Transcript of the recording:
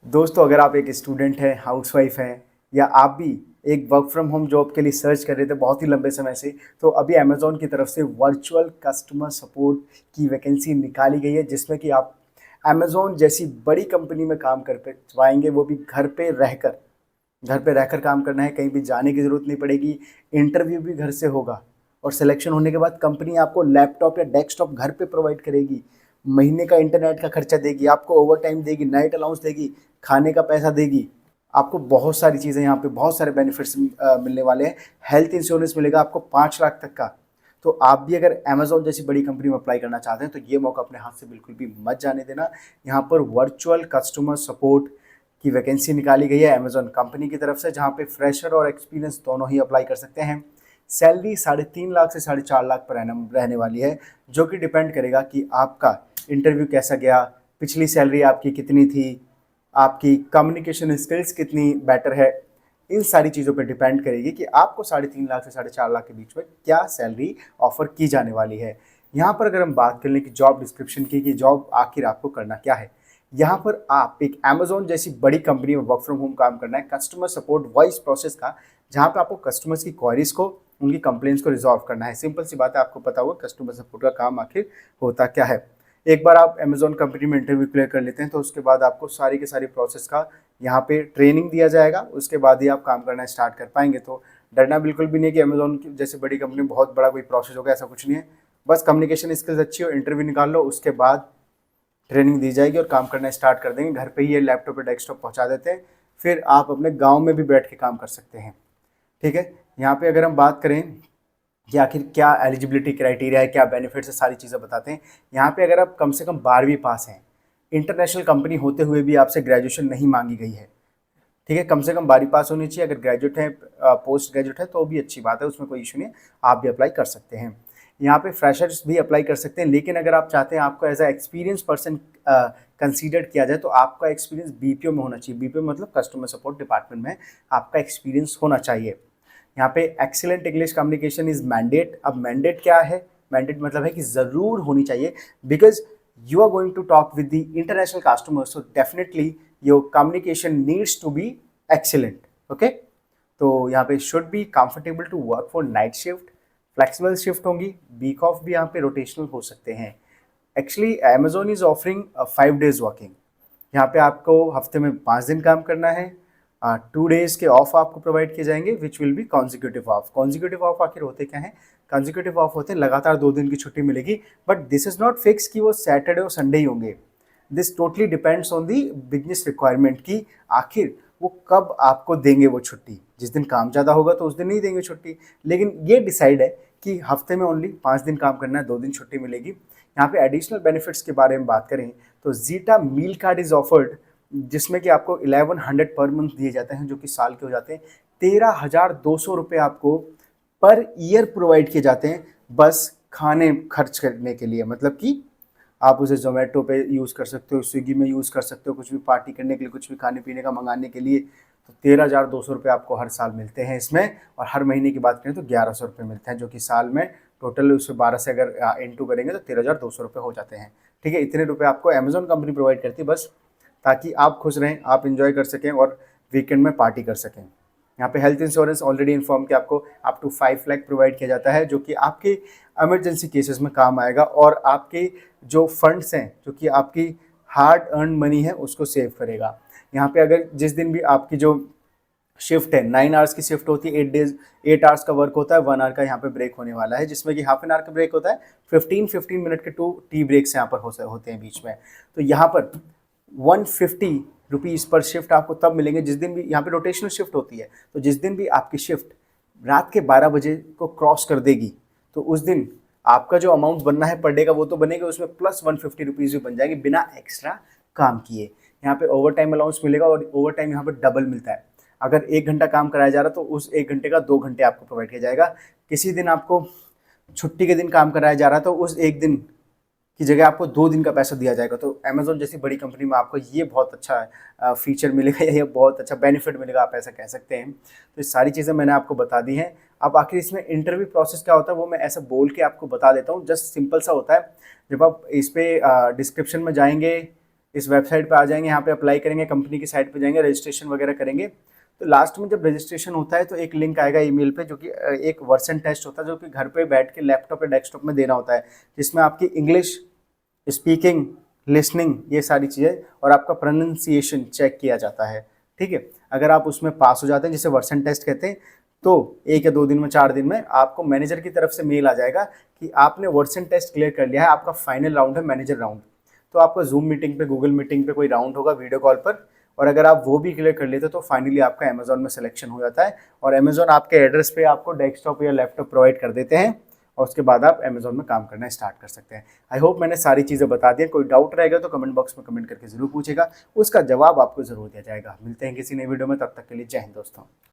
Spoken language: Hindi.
दोस्तों, अगर आप एक स्टूडेंट हैं, हाउसवाइफ हैं, या आप भी एक वर्क फ्रॉम होम जॉब के लिए सर्च कर रहे थे बहुत ही लंबे समय से, तो अभी अमेज़ॉन की तरफ से वर्चुअल कस्टमर सपोर्ट की वैकेंसी निकाली गई है, जिसमें कि आप अमेज़ॉन जैसी बड़ी कंपनी में काम कर पाएंगे, वो भी घर पे रहकर काम करना है। कहीं भी जाने की ज़रूरत नहीं पड़ेगी। इंटरव्यू भी घर से होगा और सिलेक्शन होने के बाद कंपनी आपको लैपटॉप या डेस्कटॉप घर पे प्रोवाइड करेगी। महीने का इंटरनेट का खर्चा देगी, आपको ओवर टाइम देगी, नाइट अलाउंस देगी, खाने का पैसा देगी। आपको बहुत सारी चीज़ें, यहाँ पे बहुत सारे बेनिफिट्स मिलने वाले हैं। हेल्थ इंश्योरेंस मिलेगा आपको 5 लाख तक का। तो आप भी अगर अमेज़ॉन जैसी बड़ी कंपनी में अप्लाई करना चाहते हैं तो ये मौका अपने हाथ से बिल्कुल भी मत जाने देना। यहाँ पर वर्चुअल कस्टमर सपोर्ट की वैकेंसी निकाली गई है अमेज़ॉन कंपनी की तरफ से, जहाँ पे फ्रेशर और एक्सपीरियंस दोनों ही अप्लाई कर सकते हैं। सैलरी 3.5 लाख से 4.5 लाख पर एनम रहने वाली है, जो कि डिपेंड करेगा कि आपका इंटरव्यू कैसा गया, पिछली सैलरी आपकी कितनी थी, आपकी कम्युनिकेशन स्किल्स कितनी बेटर है। इन सारी चीज़ों पर डिपेंड करेगी कि आपको 3.5 लाख से 4.5 लाख के बीच में क्या सैलरी ऑफर की जाने वाली है। यहाँ पर अगर हम बात कर लें कि जॉब डिस्क्रिप्शन की, कि जॉब आखिर आपको करना क्या है, यहाँ पर आप एक अमेज़ॉन जैसी बड़ी कंपनी में वर्क फ्रॉम होम काम करना है, कस्टमर सपोर्ट वॉइस प्रोसेस का, जहाँ पे आपको कस्टमर्स की क्वारीज को, उनकी कंप्लेंट्स को रिजॉल्व करना है। सिंपल सी बात है, आपको पता होगा कस्टमर सपोर्ट का काम आखिर होता क्या है। एक बार आप अमेज़ॉन कंपनी में इंटरव्यू क्लियर कर लेते हैं तो उसके बाद आपको सारी के सारी प्रोसेस का यहाँ पे ट्रेनिंग दिया जाएगा, उसके बाद ही आप काम करना स्टार्ट कर पाएंगे। तो डरना बिल्कुल भी नहीं कि अमेज़ॉन की जैसे बड़ी कंपनी में बहुत बड़ा कोई प्रोसेस होगा, ऐसा कुछ नहीं है। बस कम्युनिकेशन स्किल्स अच्छी हो, इंटरव्यू निकाल लो, उसके बाद ट्रेनिंग दी जाएगी और काम करना स्टार्ट कर देंगे। घर पे ही ये लैपटॉप या डेस्कटॉप पहुंचा देते हैं, फिर आप अपने गांव में भी बैठ के काम कर सकते हैं। ठीक है। यहाँ पे अगर हम बात करें कि आखिर क्या एलिजिबिलिटी क्राइटेरिया है, क्या बेनिफिट्स है, सारी चीज़ें बताते हैं। यहाँ पे अगर आप कम से कम 12वीं पास हैं, इंटरनेशनल कंपनी होते हुए भी आपसे ग्रेजुएशन नहीं मांगी गई है। ठीक है, कम से कम 12वीं पास होनी चाहिए। अगर ग्रेजुएट है, पोस्ट ग्रेजुएट है तो भी अच्छी बात है, उसमें कोई इशू नहीं है, आप भी अप्लाई कर सकते हैं। यहाँ पे फ्रेशर्स भी अप्लाई कर सकते हैं, लेकिन अगर आप चाहते हैं आपको as a experience person consider किया जाए तो आपका एक्सपीरियंस बीपीओ में होना चाहिए। बीपीओ मतलब कस्टमर सपोर्ट डिपार्टमेंट में आपका एक्सपीरियंस होना चाहिए। यहाँ पे excellent English communication is mandate. अब मैंडेट क्या है? मैंडेट मतलब है कि ज़रूर होनी चाहिए, because you are going to talk with the international customers, so definitely your communication needs to be excellent. Okay, तो यहाँ पे should be comfortable to work for night shift, flexible shift होंगी, week off भी यहाँ पे rotational हो सकते हैं। Actually Amazon is offering 5 days working। यहाँ पे आपको हफ्ते में 5 दिन काम करना है। 2 डेज के ऑफ आपको प्रोवाइड किए जाएंगे, which will be consecutive of. Consecutive of आखिर होते क्या हैं? कॉन्जिक्यूटिव ऑफ होते हैं लगातार 2 दिन की छुट्टी मिलेगी, but this is not fix कि वो सैटरडे और संडे ही होंगे। This totally depends on the business requirement की आखिर वो कब आपको देंगे वो छुट्टी। जिस दिन काम ज़्यादा होगा तो उस दिन नहीं देंगे छुट्टी, लेकिन ये डिसाइड है कि हफ्ते में ओनली 5 दिन काम करना है, 2 दिन छुट्टी मिलेगी। यहाँ पे एडिशनल बेनिफिट्स के बारे में बात करें तो Zeta meal card is offered, जिसमें कि आपको 1100 पर मंथ दिए जाते हैं, जो कि साल के हो जाते हैं। 13,200 रुपये आपको पर ईयर प्रोवाइड किए जाते हैं, बस खाने खर्च करने के लिए। मतलब कि आप उसे जोमेटो पे यूज़ कर सकते हो, स्विगी में यूज़ कर सकते हो, कुछ भी पार्टी करने के लिए, कुछ भी खाने पीने का मंगाने के लिए। तो 13,200 रुपये आपको हर साल मिलते हैं इसमें। और हर महीने की बात करें तो 1,100 रुपये मिलते हैं, जो कि साल में टोटल उससे 12 से अगर इंटू करेंगे तो 13,200 रुपये हो जाते हैं। ठीक है, इतने रुपये आपको अमेज़ॉन कंपनी प्रोवाइड करती है, बस ताकि आप खुश रहें, आप इंजॉय कर सकें और वीकेंड में पार्टी कर सकें। यहाँ पे हेल्थ इंश्योरेंस ऑलरेडी इन्फॉर्म कि आपको अप टू 5 लाख प्रोवाइड किया जाता है, जो कि आपके इमरजेंसी केसेस में काम आएगा और आपके जो फंड्स हैं, जो कि आपकी हार्ड अर्न मनी है, उसको सेव करेगा। यहाँ पे अगर जिस दिन भी आपकी जो शिफ्ट है, 9 आवर्स की शिफ्ट होती है, 8 आवर्स का वर्क होता है, 1 आवर का यहाँ पे ब्रेक होने वाला है, जिसमें कि हाफ एन आवर का ब्रेक होता है। 15 मिनट के 2 टी ब्रेक्स यहाँ पर होते हैं बीच में। तो यहाँ पर 150 रुपीज़ पर शिफ्ट आपको तब मिलेंगे जिस दिन भी, यहाँ पे रोटेशनल शिफ्ट होती है, तो जिस दिन भी आपकी शिफ्ट रात के 12 बजे को क्रॉस कर देगी तो उस दिन आपका जो अमाउंट बनना है पर डे का वो तो बनेगा, उसमें प्लस 150 रुपीज़ भी बन जाएंगे बिना एक्स्ट्रा काम किए। यहाँ पे ओवर टाइम अलाउंस मिलेगा और ओवर टाइम यहाँ पर डबल मिलता है। अगर 1 घंटा काम कराया जा रहा है तो उस 1 घंटे का 2 घंटे आपको प्रोवाइड किया जाएगा। किसी दिन आपको छुट्टी के दिन काम कराया जा रहा है तो उस एक दिन की जगह आपको 2 दिन का पैसा दिया जाएगा। तो अमेज़ॉन जैसी बड़ी कंपनी में आपको ये बहुत अच्छा फीचर मिलेगा, ये बहुत अच्छा बेनिफिट मिलेगा, आप ऐसा कह सकते हैं। तो ये सारी चीज़ें मैंने आपको बता दी हैं। अब आखिर इसमें इंटरव्यू प्रोसेस क्या होता है वो मैं ऐसा बोल के आपको बता देता हूँ, जस्ट सिंपल सा होता है। जब आप इस पर डिस्क्रिप्शन में जाएंगे, इस वेबसाइट पे आ जाएंगे, यहाँ पे अप्लाई करेंगे, कंपनी की साइट पे जाएंगे, रजिस्ट्रेशन वगैरह करेंगे। तो लास्ट में जब रजिस्ट्रेशन होता है तो एक लिंक आएगा ईमेल पे, जो कि एक वर्सन टेस्ट होता है, जो कि घर पे बैठ के लैपटॉप या डेस्कटॉप में देना होता है, जिसमें आपकी इंग्लिश स्पीकिंग, लिसनिंग, ये सारी चीज़ें, और आपका प्रोनाउंसिएशन चेक किया जाता है। ठीक है, अगर आप उसमें पास हो जाते हैं, जिसे वर्सन टेस्ट कहते हैं, तो 1 या 2 दिन में, 4 दिन में आपको मैनेजर की तरफ से मेल आ जाएगा कि आपने वर्सन टेस्ट क्लियर कर लिया है, आपका फाइनल राउंड है मैनेजर राउंड। तो आपका जूम मीटिंग पे, गूगल मीटिंग पे कोई राउंड होगा वीडियो कॉल पर, और अगर आप वो भी क्लियर कर लेते हो तो फाइनली आपका अमेजोन में सिलेक्शन हो जाता है, और अमेजोन आपके एड्रेस पे आपको डेस्कटॉप या लैपटॉप प्रोवाइड कर देते हैं, और उसके बाद आप अमेजोन में काम करना स्टार्ट कर सकते हैं। आई होप मैंने सारी चीज़ें बता दी। कोई डाउट रहेगा तो कमेंट बॉक्स में कमेंट करके जरूर पूछेगा, उसका जवाब आपको जरूर दिया जाएगा। मिलते हैं किसी नई वीडियो में, तब तक के लिए जय हिंद दोस्तों।